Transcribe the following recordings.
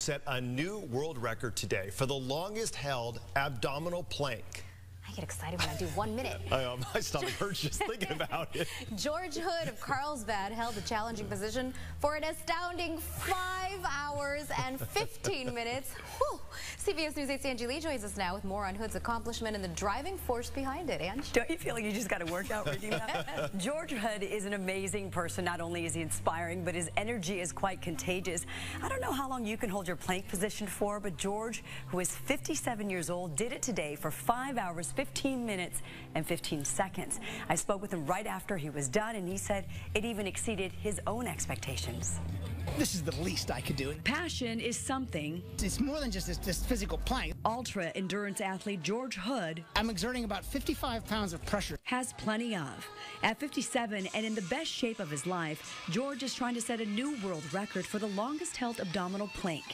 set a new world record today for the longest held abdominal plank. I get excited when I do 1 minute. My stomach hurts just thinking about it. George Hood of Carlsbad held the challenging position for an astounding 5 hours and 15 minutes. Whew. CBS News 8's Angie Lee joins us now with more on Hood's accomplishment and the driving force behind it. Angie? Don't you feel like you just got to work out reading that? George Hood is an amazing person. Not only is he inspiring, but his energy is quite contagious. I don't know how long you can hold your plank position for, but George, who is 57 years old, did it today for 5 hours, 15 minutes, and 15 seconds. I spoke with him right after he was done, and he said it even exceeded his own expectations. This is the least I could do. Passion is something. It's more than just this physical plank. Ultra endurance athlete George Hood, I'm exerting about 55 pounds of pressure. Has plenty of. At 57 and in the best shape of his life, George is trying to set a new world record for the longest held abdominal plank.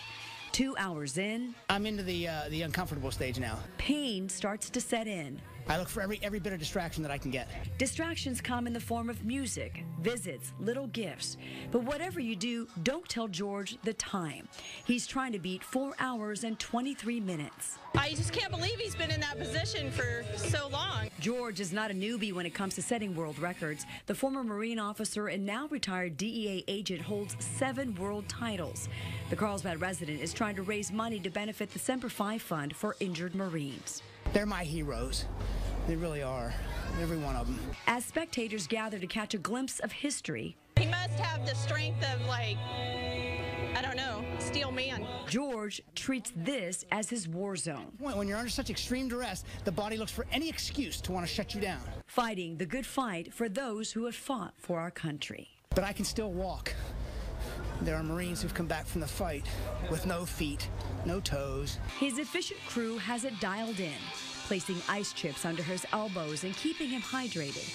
2 hours in, I'm into the uncomfortable stage now. Pain starts to set in. I look for every bit of distraction that I can get. Distractions come in the form of music, visits, little gifts. But whatever you do, don't tell George the time. He's trying to beat 4 hours and 23 minutes. I just can't believe he's been in that position for so long. George is not a newbie when it comes to setting world records. The former Marine officer and now retired DEA agent holds 7 world titles. The Carlsbad resident is trying to raise money to benefit the Semper Fi Fund for injured Marines. They're my heroes. They really are. Every one of them. As spectators gather to catch a glimpse of history, He must have the strength of, like, I don't know, steel man. George treats this as his war zone. When you're under such extreme duress, the body looks for any excuse to want to shut you down. Fighting the good fight for those who have fought for our country. But I can still walk. There are Marines who've come back from the fight with no feet, no toes. His efficient crew has it dialed in, placing ice chips under his elbows and keeping him hydrated.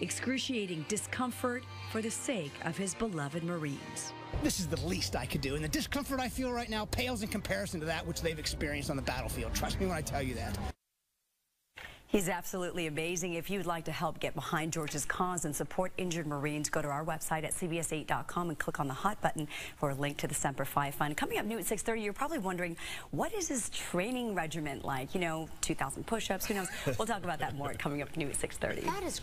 Excruciating discomfort for the sake of his beloved Marines. This is the least I could do, and the discomfort I feel right now pales in comparison to that which they've experienced on the battlefield. Trust me when I tell you that. He's absolutely amazing. If you'd like to help get behind George's cause and support injured Marines, go to our website at cbs8.com and click on the hot button for a link to the Semper Fi Fund. Coming up new at 6:30, you're probably wondering, what is his training regimen like? You know, 2,000 push-ups, who knows? We'll talk about that more coming up new at 6:30. That is